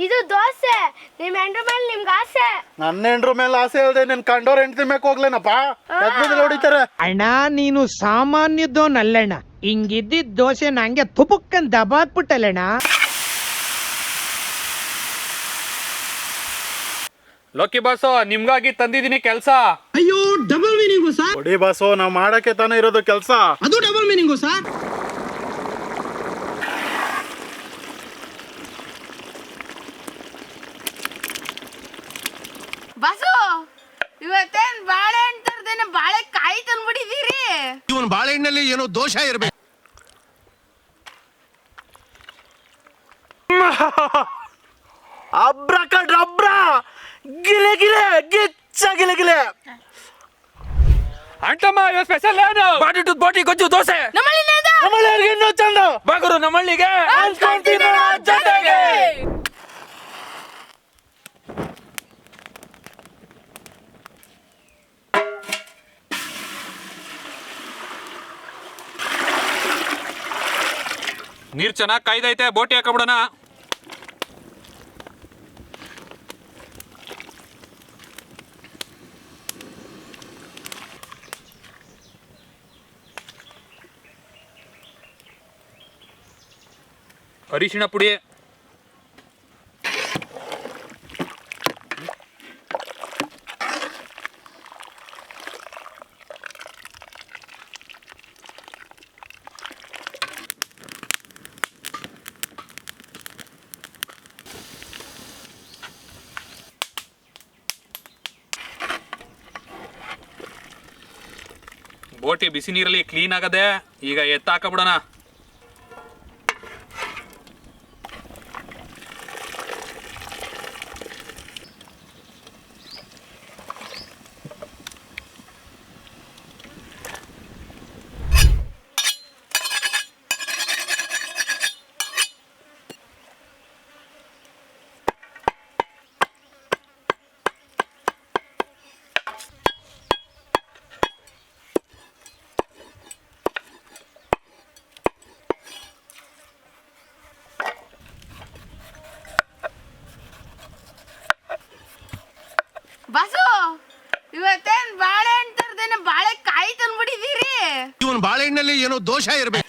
ಇದು ದೋಸೆ. ನಿಮ್ ಹೆಂಡ್ರ ಮೇಲೆ ನಿಮ್ಗೆ ಆಸೆ. ನನ್ನ ಹೆಂಡ್ರ ಮೇಲೆ ಆಸೆ ಇಲ್ದೆ ನಿನ್ ಕಂಡೋರ್ ಹೆಂಡ್ತಿ ಮೇಕ್ ಹೋಗ್ಲೇನಪ್ಪ. ಹೊಡಿತಾರೆ ಅಣ್ಣ ನೀನು ಸಾಮಾನ್ಯದೋನಲ್ಲಣ್ಣ. ಹಿಂಗಿದ್ದಿದ್ ದೋಸೆ ನಂಗೆ ತುಪುಕ್ಕನ್ ದಬಾಕ್ಬಿಟ್ಟಲ್ಲಣ್ಣ. ಲೋಕಿ ಬಾಸು ನಿಮ್ಗಾಗಿ ತಂದಿದ್ದೀನಿ ಕೆಲ್ಸ. ಅಯ್ಯೋ ಡಬಲ್ ಮೀನಿಂಗು ಸರ್. ಹೊಡಿ ಬಾಸು, ನಾವ್ ಮಾಡಕ್ಕೆ ತಾನೇ ಇರೋದು ಕೆಲ್ಸ. ಅದು ಡಬಲ್ ಮೀನಿಂಗು ಸರ್. ಬಸು, ಇವತ್ತೇನ್ ಬಾಳೆಹಣ್ಣು ತರದೇನೆ ಬಾಳೆಕಾಯಿ ತಂದ್ಬಿಟ್ಟಿದೀರಿ. ಇವನ್ ಬಾಳೆಹಣ್ಣಲ್ಲಿ ಏನೋ ದೋಷ ಇರ್ಬೇಕು. ಅಬ್ರಕಡ್ರಬ್ರ, ಗಿಲೆ ಗಿಲೆ ಗಿಚ್ಚ ಗಿಲೆ ಗಿಲೆ. ಅಂಟಮ್ಮ ಇವತ್ತು ಸ್ಪೆಷಲ್ ಏನು? ಬಾಡಿ ಬೋಟಿ ಗೊಜ್ಜು ದೋಸೆ. ನಮ್ಮಳ್ಳಿಗೆ ಇನ್ನೂ ಚಂದ. ಬಾಗುರು ನಮ್ಮಳ್ಳಿಗೆ ಹಂಚ್ಕೊಂತೀನಿ ಜೊತೆಗೆ. ನೀರ್ ಚೆನ್ನಾಗಿ ಕಾಯ್ದೈತೆ, ಬೋಟಿ ಹಾಕಬಿಡೋಣ. ಅರಿಶಿಣ ಪುಡಿ, ಬೋಟಿ ಬಿಸಿ ನೀರಲ್ಲಿ ಕ್ಲೀನ್ ಆಗದೆ. ಈಗ ಎತ್ತಾಕಬಿಡೋಣ. ಬಸು, ಇವತ್ತೇನ್ ಬಾಳೆಹಣ್ಣು ತರದೇನೆ ಬಾಳೆಕಾಯಿ ತಂದ್ಬಿಟ್ಟಿದೀರಿ. ಇವನ್ ಬಾಳೆಹಣ್ಣಲ್ಲಿ ಏನೋ ದೋಷ ಇರ್ಬೇಕು.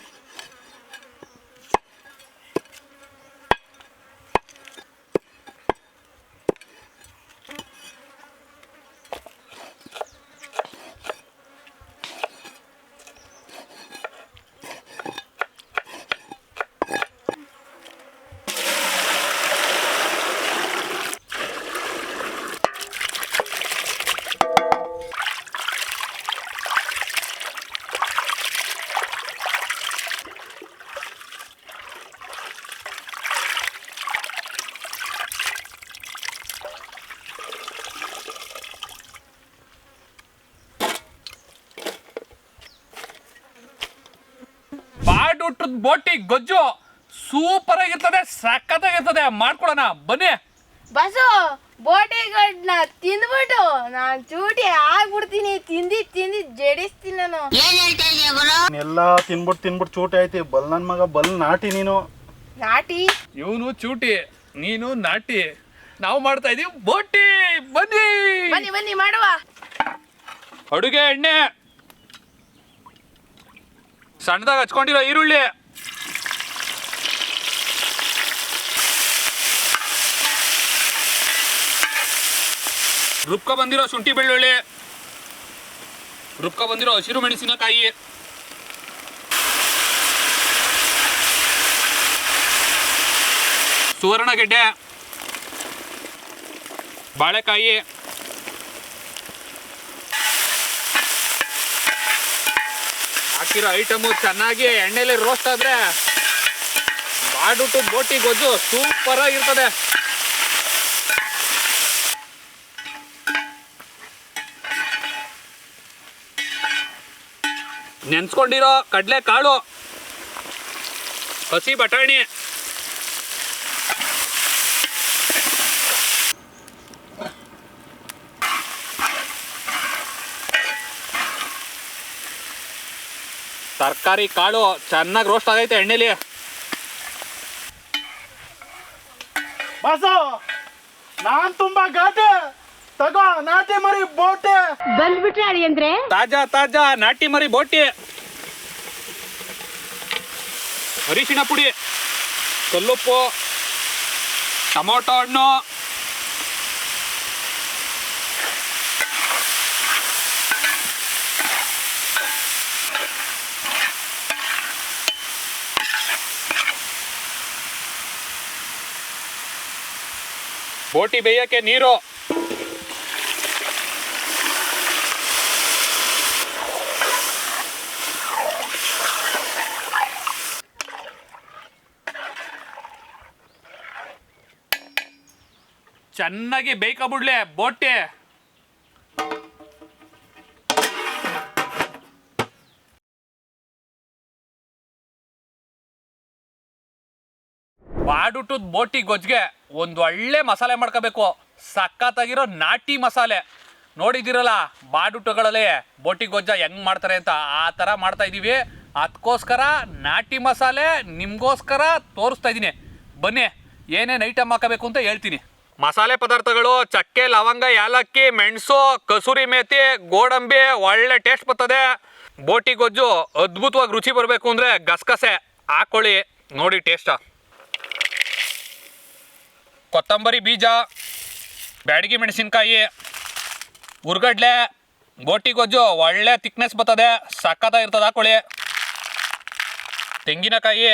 ಬಾಡುಟ್ಟದ ಬೋಟಿ ಗೊಜ್ಜು ಸೂಪರ್ ಆಗಿರ್ತದೆ, ಸಖತ್ತಾಗಿರ್ತದೆ. ಮಾಡ್ಕೊಡೋಣ ಬನ್ನಿ. ಬಸು, ಬೋಟಿಗಳನ್ನ ತಿಂದ್ಬಿಟ್ಟು ನಾನ್ ಚೂಟಿ ಆಗ್ಬಿಡ್ತೀನಿ. ತಿಂದಿ ಜಡಿಸ್ತೀನಿ ನಾನು. ಎಲ್ಲ ತಿನ್ಬಿಟ್ಟು ಚೂಟಿ ಐತಿ. ಬಲ್ ನನ್ ಮಗ ಬಲ್ ನಾಟಿ ನೀನು. ನಾಟಿ ಇವನು ಚೂಟಿ, ನೀನು ನಾಟಿ. ನಾವು ಮಾಡ್ತಾ ಇದೀವಿ ಬೋಟಿ. ಬನ್ನಿ ಬನ್ನಿ ಬನ್ನಿ ಮಾಡುವ. ಅಡುಗೆ ಎಣ್ಣೆ, ಸಣ್ಣದಾಗ ಹಚ್ಕೊಂಡಿರೋ ಈರುಳ್ಳಿ, ರುಬ್ಕ ಬಂದಿರೋ ಶುಂಠಿ ಬೆಳ್ಳುಳ್ಳಿ, ರುಬ್ಕ ಬಂದಿರೋ ಹಸಿರು ಮೆಣಸಿನಕಾಯಿ, ಸುವರ್ಣಗೆಡ್ಡೆ, ಬಾಳೆಕಾಯಿ, ಹಾಕಿರೋ ಐಟಮು ಚೆನ್ನಾಗಿ ಎಣ್ಣೆಲಿ ರೋಸ್ಟ್ ಆದ್ರೆ ಬಾಡುಟ್ಟು ಬೋಟಿ ಗೊಜ್ಜು ಸೂಪರ್ ಆಗಿರ್ತದೆ. ನೆನ್ಸ್ಕೊಂಡಿರೋ ಕಡಲೆ ಕಾಳು, ಹಸಿ ಬಟಾಣಿ, ತರಕಾರಿ ಕಾಳು ಚೆನ್ನಾಗಿ ರೋಸ್ಟ್ ಆಗೈತೆ ಎಣ್ಣೆಲಿ. ಬಸು ನಾನ್ ತುಂಬಾ ಘಾಟೆ ತಗೋ ನಾಟಿ ಮರಿ ಬೋಟೆ. ತಾಜಾ ತಾಜಾ ನಾಟಿ ಮರಿ ಬೋಟಿ, ಅರಿಶಿಣ ಪುಡಿ, ಕಲ್ಲುಪ್ಪು, ಟೊಮೊಟೊ ಹಣ್ಣು, ಬೋಟಿ ಬೇಯಕ್ಕೆ ನೀರು, ಚೆನ್ನಾಗಿ ಬೇಯ್ಕೊಬಿಡ್ಲೆ ಬೋಟಿ. ಬಾಡುಟದ ಬೋಟಿ ಗೊಜ್ಜಿಗೆ ಒಂದು ಒಳ್ಳೆ ಮಸಾಲೆ ಮಾಡ್ಕೋಬೇಕು. ಸಖತ್ತಾಗಿರೋ ನಾಟಿ ಮಸಾಲೆ ನೋಡಿದಿರಲ್ಲ ಬಾಡುಟಗಳಲ್ಲಿ ಬೋಟಿ ಗೊಜ್ಜ ಹೆಂಗ್ ಮಾಡ್ತಾರೆ ಅಂತ, ಆ ಥರ ಮಾಡ್ತಾ ಇದ್ದೀವಿ. ಅದಕ್ಕೋಸ್ಕರ ನಾಟಿ ಮಸಾಲೆ ನಿಮಗೋಸ್ಕರ ತೋರಿಸ್ತಾ ಇದ್ದೀನಿ. ಬನ್ನಿ ಏನೇನು ಐಟಮ್ ಹಾಕಬೇಕು ಅಂತ ಹೇಳ್ತೀನಿ. ಮಸಾಲೆ ಪದಾರ್ಥಗಳು: ಚಕ್ಕೆ, ಲವಂಗ, ಯಾಲಕ್ಕಿ, ಮೆಣಸು, ಕಸೂರಿ ಮೇಥಿ, ಗೋಡಂಬಿ. ಒಳ್ಳೆ ಟೇಸ್ಟ್ ಬರ್ತದೆ. ಬೋಟಿ ಗೊಜ್ಜು ಅದ್ಭುತವಾಗಿ ರುಚಿ ಬರಬೇಕು ಅಂದರೆ ಗಸಗಸೆ ಹಾಕ್ಕೊಳ್ಳಿ, ನೋಡಿ ಟೇಸ್ಟ. ಕೊತ್ತಂಬರಿ ಬೀಜ, ಬ್ಯಾಡಗಿ ಮೆಣಸಿನ್ಕಾಯಿ, ಉರ್ಗಡ್ಲೆ. ಬೋಟಿ ಗೊಜ್ಜು ಒಳ್ಳೆ ತಿಕ್ನೆಸ್ ಬರ್ತದೆ, ಸಖತ್ತಾಗಿರ್ತದೆ, ಹಾಕ್ಕೊಳ್ಳಿ. ತೆಂಗಿನಕಾಯಿ,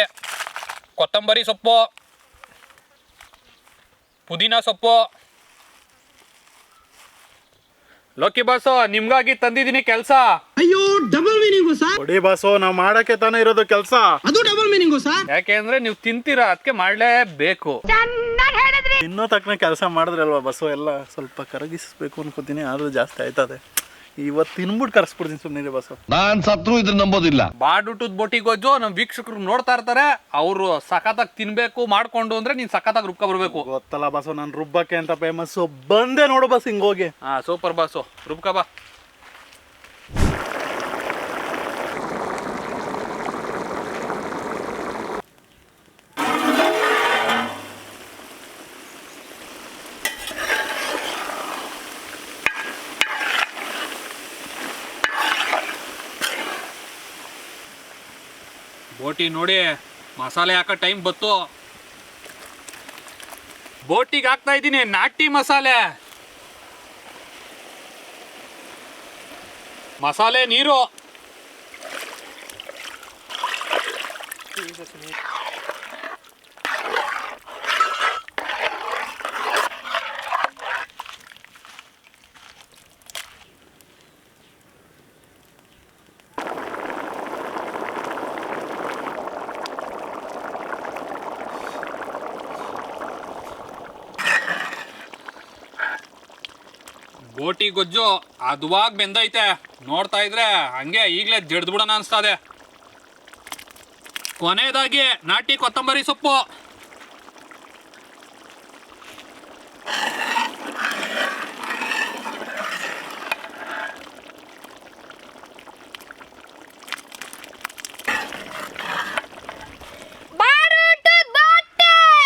ಕೊತ್ತಂಬರಿ ಸೊಪ್ಪು, ಪುದೀನ ಸೊಪ್ಪು. ಲೋಕಿ ಬಾಸು ನಿಮ್ಗಾಗಿ ತಂದಿದ್ದೀನಿ ಕೆಲಸ. ಅಯ್ಯೋ ಡಬಲ್ ಮೀನಿಂಗು ಸರ್. ಕೊಡಿ ಬಾಸು, ನಾವ್ ಮಾಡಕ್ಕೆ ತಾನೇ ಇರೋದು ಕೆಲಸ. ಅದು ಡಬಲ್ ಮೀನಿಂಗು ಸರ್. ಯಾಕೆಂದ್ರೆ ನೀವು ತಿಂತೀರಾ, ಅದಕ್ಕೆ ಮಾಡಲೇಬೇಕು. ಇನ್ನೂ ತಕ್ಕನ ಕೆಲಸ ಮಾಡಿದ್ರಲ್ವಾ ಬಸು, ಎಲ್ಲ ಸ್ವಲ್ಪ ಕರಗಿಸ್ಬೇಕು ಅನ್ಕೋತೀನಿ, ಆದ್ರೂ ಜಾಸ್ತಿ ಆಯ್ತದೆ. ಇವತ್ತು ತಿನ್ಬಿಟ್ಟು ಕರ್ಸ್ಬಿಡ್ತೀನಿ ಸುಮ್ಮನೆ ಬಸು. ನಾನ್ ಸತ್ರು ಇದನ್ನ ನಂಬೋದಿಲ್ಲ. ಬಾಡುಟದ ಬೋಟಿ ಗೊಜ್ಜು ನಮ್ಮ ವೀಕ್ಷಕರು ನೋಡ್ತಾ ಇರ್ತಾರೆ, ಅವರು ಸಖತ್ತಾಗಿ ತಿನ್ಬೇಕು ಮಾಡ್ಕೊಂಡು ಅಂದ್ರೆ ನೀನ್ ಸಖತ್ತಾಗಿ ರುಬ್ಕ ಬರ್ಬೇಕು. ಗೊತ್ತಲ್ಲ ಬಸು, ನಾನು ರುಬ್ಬಕ್ಕೆ ಅಂತ ಫೇಮಸ್ಸು. ಬಂದೆ ನೋಡು ಬಸ್, ಹಿಂಗೋಗಿ. ಹಾ ಸೂಪರ್ ಬಾಸು, ರುಬ್ಕ ಬಾ. ಬೋಟಿ ನೋಡಿ ಮಸಾಲೆ ಹಾಕೋ ಟೈಮ್ ಬತ್ತು. ಬೋಟಿಗೆ ಹಾಕ್ತಾ ಇದ್ದೀನಿ ನಾಟಿ ಮಸಾಲೆ. ಮಸಾಲೆ ನೀರು, ಬೋಟಿ ಗೊಜ್ಜು ಅದುವಾಗಿ ಬೆಂದೈತೆ. ನೋಡ್ತಾ ಇದ್ರೆ ಹಂಗೆ ಈಗಲೇ ಜಡ್ದ್ಬಿಡೋಣ ಅನಿಸ್ತದೆ. ಕೊನೆಯದಾಗಿ ನಾಟಿ ಕೊತ್ತಂಬರಿ ಸೊಪ್ಪು.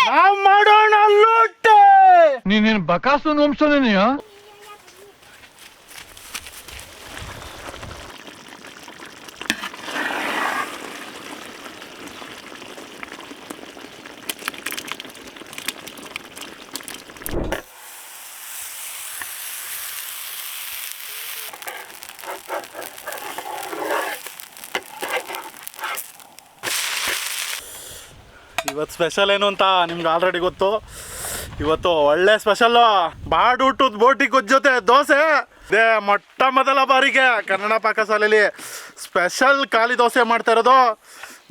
ನಾವ್ ಮಾಡೋಣ ಲೂಟೆ. ನೀನೇನ್ ಬಕಾಸು ವಂಶನೇನೆಯ? ಇವತ್ತು ಸ್ಪೆಷಲ್ ಏನು ಅಂತ ನಿಮ್ಗೆ ಆಲ್ರೆಡಿ ಗೊತ್ತು. ಇವತ್ತು ಒಳ್ಳೆ ಸ್ಪೆಷಲ್ಲು ಬಾಡುಟದ ಬೋಟಿ ಗೊಜ್ಜು ಜೊತೆ ದೋಸೆ. ಇದೇ ಮೊಟ್ಟ ಮೊದಲ ಬಾರಿಗೆ ಕನ್ನಡ ಪಾಕಶಾಲೆಯಲ್ಲಿ ಸ್ಪೆಷಲ್ ಖಾಲಿ ದೋಸೆ ಮಾಡ್ತಾ ಇರೋದು.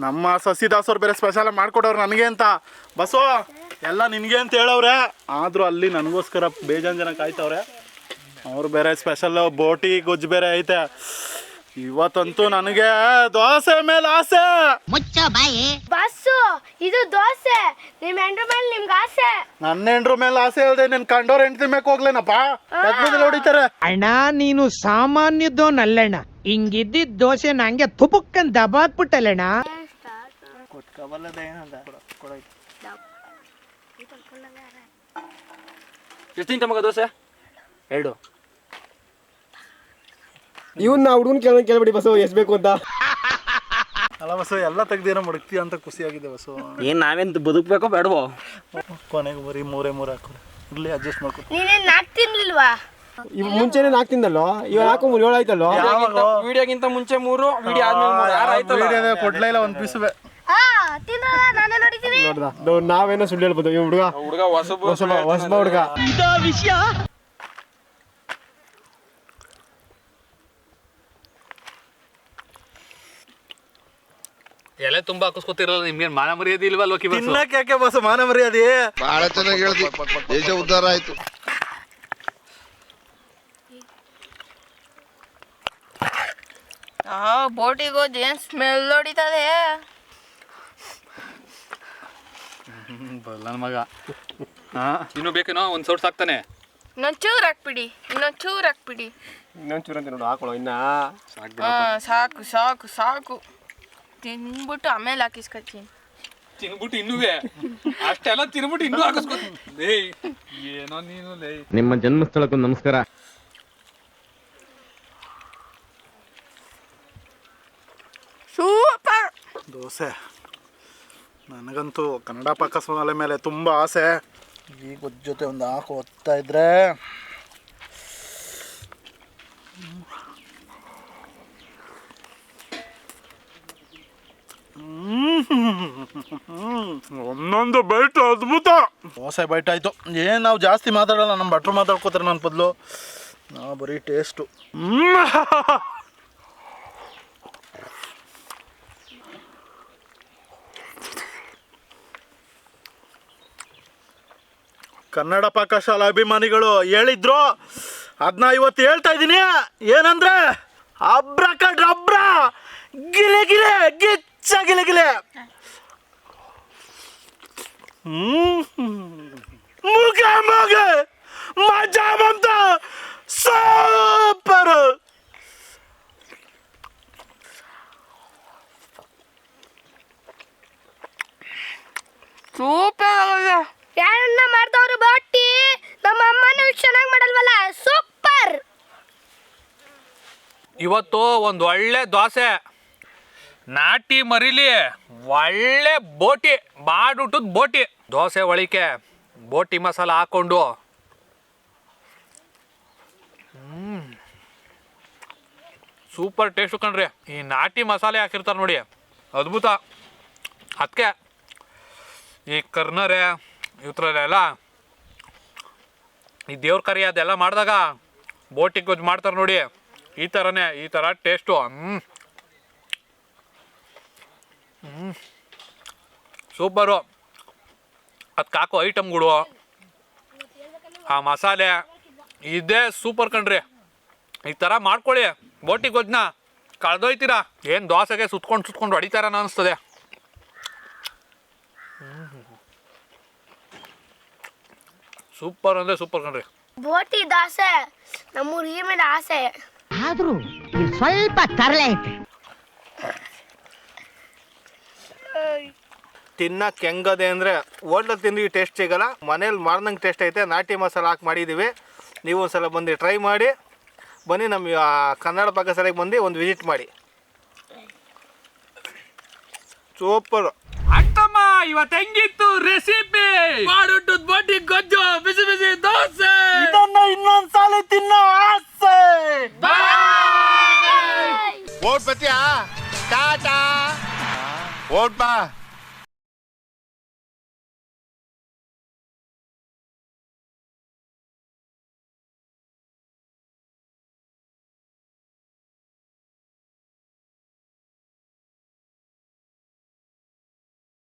ನಮ್ಮ ಸಸಿದಾಸವ್ರು ಬೇರೆ ಸ್ಪೆಷಲ್ ಮಾಡಿಕೊಡೋರು ನನಗೆ ಅಂತ. ಬಸು ಎಲ್ಲ ನಿನಗೆ ಅಂತ ಹೇಳವ್ರೆ, ಆದರೂ ಅಲ್ಲಿ ನನಗೋಸ್ಕರ ಬೇಜಾನ್ ಜನ ಕಾಯ್ತವ್ರೆ. ಅವ್ರು ಬೇರೆ ಸ್ಪೆಷಲ್ ಬೋಟಿ ಗೊಜ್ಜು ಬೇರೆ ಐತೆ. ಇವತ್ತಂತೂ ನನಗೆ ದೋಸೆ ಮೇಲೆ ಆಸೆ. ಬಸ್ಸು ಇದು ದೋಸೆ, ನಿಮ್ ಹೆಂಡ್ರ ಮೇಲೆ ನಿಮ್ಗೆ ಆಸೆ. ನನ್ನ ಹೆಂಡ್ರ ಮೇಲೆ ಆಸೆ ಇಲ್ಲದೆ ನಿನ್ ಕಂಡೋರ್ ಹೆಂಡ್ತಿ ಮೇಕ್ ಹೋಗ್ಲೇನಪ್ಪ, ಹೊಡಿತಾರೆ. ಅಣ್ಣ ನೀನು ಸಾಮಾನ್ಯದೋನಲ್ಲಣ್ಣ, ಹಿಂಗಿದ್ದಿದ್ ದೋಸೆ ನಂಗೆ ತುಪುಕ್ಕನ್ ದಬಾಕ್ಬಿಟ್ಟಲ್ಲಣ್ಣ. ಎಷ್ಟು ತಿಂತ ಮಗ ದೋಸೆ? 2. ಇವನ್ನ ಹುಡುಗನ್ ಕೇಳ್ಬಿಡಿ ಬಸ್ಸು ಎಷ್ಟು ಬೇಕು ಅಂತ. ಅಲ್ಲ ಬಸ್ಸು ಎಲ್ಲ ತೆಗ್ದೇನೋ ಮಡಗ್ತೀಯ ಅಂತ ಖುಷಿಯಾಗಿದೆ ಬಸ್ಸು. ಏನು ನಾವೇನು ಬದುಕಬೇಕೋ ಬೇಡವೋ? ಕೊನೆಗೆ ಬರೀ 3 ಹಾಕೋಣ. ಇರ್ಲಿ ಅಡ್ಜಸ್ಟ್ ಮಾಡ್ಕೊ. ನೀನೇನ್ ನಾಕ್ ತಿನ್ಲಿಲ್ವಾ? ಇವ್ ಮುಂಚೆನೆ 4 ತಿಂದಲ್ಲೋ, ಇವಾಗ ಹಾಕೋ 7 ಆಯ್ತಲ್ಲೋ. ವಿಡಿಯೋಗಿಂತ ಮುಂಚೆ 3, ವಿಡಿಯೋ ಆದ್ಮೇಲೆ 3. ಯಾರು ಆಯ್ತಲ್ಲ? ಕೊಡ್ಲೇ ಇಲ್ಲ ಒಂದು ಪೀಸುವೆ. ತಿನ್ನಲ್ಲ, ನಾನೇ ನೋಡಿದ್ದೀನಿ. ನೋಡ್ದ ನಾವೇನೋ ಸುಳ್ಳು ಹೇಳ್ಬೋದು. ಇವ್ ಹುಡುಗ ಹೊಸಬ ಹುಡುಗ. ಎಲೆ ತುಂಬಾ ಹಾಕಿಸ್ಕೊತಿರಲ್ಲ, ನಿಮ್ಗೆ ಮಾನ ಮರ್ಯಾದೆ ಇಲ್ವಾ ಲೋಕಿ ಬಸ್ಸು? ತಿನ್ನಕ್ಕೆ ಯಾಕೆ ಬಸ್ ಮಾನ ಮರ್ಯಾದೆ? ಬಹಳ ಚೆನ್ನಾಗಿ ಹೇಳ್ದಿ, ದೇಶ ಉದ್ಧಾರ ಆಯ್ತು. ಬೋಟಿಗೆ ಏನ್ ಸ್ಮೆಲ್ ಹೊಡಿತದೆ. ಬಲ್ಲ ಮಗ. ಇನ್ನು ಬೇಕೇನೋ ಒಂದು ಸೌಟ್ ಸಾಕ್ತಾನೆ. ಇನ್ನೊಂದ್ ಚೂರ್ ಹಾಕ್ಬಿಡಿ, ಇನ್ನೊಂದ್ ಚೂರ್ ಹಾಕ್ಬಿಡಿ. ಇನ್ನೊಂದ್ ಚೂರು ಅಂತ ನೋಡು ಹಾಕೊಳ್ಳೋ ಇನ್ನ. ಸಾಕು ಸಾಕು ಸಾಕು. ತಿನ್ಬಿಟ್ಟು ಆಮೇಲೆ ಹಾಕಿಸ್ಕೊತೀನಿ. ತಿನ್ಬಿಟ್ಟು ಇನ್ನುವೆ ಅಷ್ಟೆಲ್ಲ ತಿನ್ಬಿಟ್ಟು ಇನ್ನೂ ಹಾಕಿಸ್ಕೊತೀನಿ. ಏಯ್ ಏನೋ ನೀನು ಲೇ. ನಿಮ್ಮ ಜನ್ಮಸ್ಥಳಕ್ಕೂ ನಮಸ್ಕಾರ. ಸೂಪರ್ ದೋಸೆ. ನನಗಂತೂ ಕನ್ನಡ ಪಾಕಶಾಲೆ ಮೇಲೆ ತುಂಬ ಆಸೆ. ಈ ಗೊಜ್ಜು ಜೊತೆ ಒಂದು ಹಾಕು ಹೊತ್ತಾ ಇದ್ರೆ ಒಂದೊಂದು ಬೈಟ್ ಅದ್ಭುತ. ದೋಸೆ ಬೈಟ್ ಆಯಿತು. ಏನು ನಾವು ಜಾಸ್ತಿ ಮಾತಾಡಲ್ಲ, ನಮ್ಮ ಭಟ್ರು ಮಾತಾಡ್ಕೋತಾರೆ ನನ್ನ ಬದಲು. ನಾವು ಬರೀ ಟೇಸ್ಟು. ಕನ್ನಡ ಪಾಕಶಾಲಾ ಅಭಿಮಾನಿಗಳು ಹೇಳಿದ್ರು, ಅದನ್ನ ಇವತ್ತು ಹೇಳ್ತಾ ಇದ್ದೀನಿ. ಏನಂದ್ರೆ ಅಬ್ರಕಡ್ರಬ್ರ, ಗಿಲೆ ಗಿಲೆ, ಗಿಚ್ಚ ಗಿಲೆ ಗಿಲೆ, ಮುಗ ಮುಗ, ಮಜಾ ಬಂತ, ಸೂಪರ್. ಸೂಪರ್. ಯಾರನ್ನ ಮಾಡ್ದವ್ರು ಬೋಟಿ? ನಮ್ಮ ಅಮ್ಮನೂ ಚೆನ್ನಾಗಿ ಮಾಡಲ್ವಲ್ಲ. ಸೂಪರ್. ಇವತ್ತು ಒಂದು ಒಳ್ಳೆ ದೋಸೆ, ನಾಟಿ ಮರಿಲಿ ಒಳ್ಳೆ ಬೋಟಿ, ಬಾಡುಟ್ಟದ ಬೋಟಿ. ದೋಸೆ ಒಳಿಕೆ ಬೋಟಿ ಮಸಾಲ ಹಾಕೊಂಡು ಸೂಪರ್ ಟೇಸ್ಟು ಕಣ್ರಿ. ಈ ನಾಟಿ ಮಸಾಲೆ ಹಾಕಿರ್ತಾರೆ ನೋಡಿ, ಅದ್ಭುತ. ಅದಕ್ಕೆ ಈ ಕರ್ನರೆ ಇವತ್ರಲ್ಲೆಲ್ಲ ಈ ದೇವ್ರ ಕರಿ ಅದೆಲ್ಲ ಮಾಡಿದಾಗ ಬೋಟಿ ಗೊಜ್ಜು ಮಾಡ್ತಾರೆ ನೋಡಿ, ಈ ಥರನೇ, ಈ ಥರ ಟೇಸ್ಟು. ಸೂಪರು. ಅದಕ್ಕೆ ಹಾಕೋ ಐಟಮ್ಗಳು, ಆ ಮಸಾಲೆ, ಇದೇ ಸೂಪರ್ ಕಣ್ರಿ. ಈ ಥರ ಮಾಡ್ಕೊಳ್ಳಿ ಬೋಟಿ ಗೊಜ್ಜನ್ನ, ಕಳೆದೋಯ್ತೀರಾ. ಏನು ದೋಸೆಗೆ ಸುತ್ಕೊಂಡು ಹೊಡಿತಾರನ ಅನಿಸ್ತದೆ. ಸೂಪರ್ ಅಂದರೆ ಸೂಪರ್ ಕಣ್ರಿ. ಬೋಟಿ ದೋಸೆ ನಮ್ಮೂರು ಈ ಮೇಲೆ ಆಸೆ. ಆದ್ರೂ ಇಲ್ಲಿ ಸ್ವಲ್ಪ ತರಲೆ ಐತೆ. ತಿನ್ನಕ್ಕೆ ಹೆಂಗದೆ ಅಂದರೆ ಹೋಟ್ಲಲ್ಲಿ ತಿಂದು ಟೇಸ್ಟ್ ಸಿಗಲ್ಲ, ಮನೇಲಿ ಮಾಡ್ದಂಗೆ ಟೇಸ್ಟ್ ಐತೆ. ನಾಟಿ ಮಸಾಲ ಹಾಕಿ ಮಾಡಿದ್ದೀವಿ. ನೀವು ಒಂದ್ಸಲ ಬಂದು ಟ್ರೈ ಮಾಡಿ. ಬನ್ನಿ ನಮ್ಮ ಕನ್ನಡ ಪಾಕಶಾಲೆಗೆ ಬಂದು ಒಂದು ವಿಸಿಟ್ ಮಾಡಿ. ಸೂಪರು. ಅತ್ತಮ್ಮ ಇವತ್ತು ಹೆಂಗಿತ್ತು ರೆಸಿಪಿ? ಬಾಡುಟ್ಟದ ಬೋಟಿ ಗೊಜ್ಜು, ಬಿಸಿ ಬಿಸಿ ದೋಸೆ. ಇದನ್ನ ಇನ್ನೊಂದ್ಸಾಲಿ ತಿನ್ನೋ ಆಸೆ. ಓಟ್ ಬತ್ತೀಯಾ? ಟಾಟಾ. ಓಟ್ ಬಾ.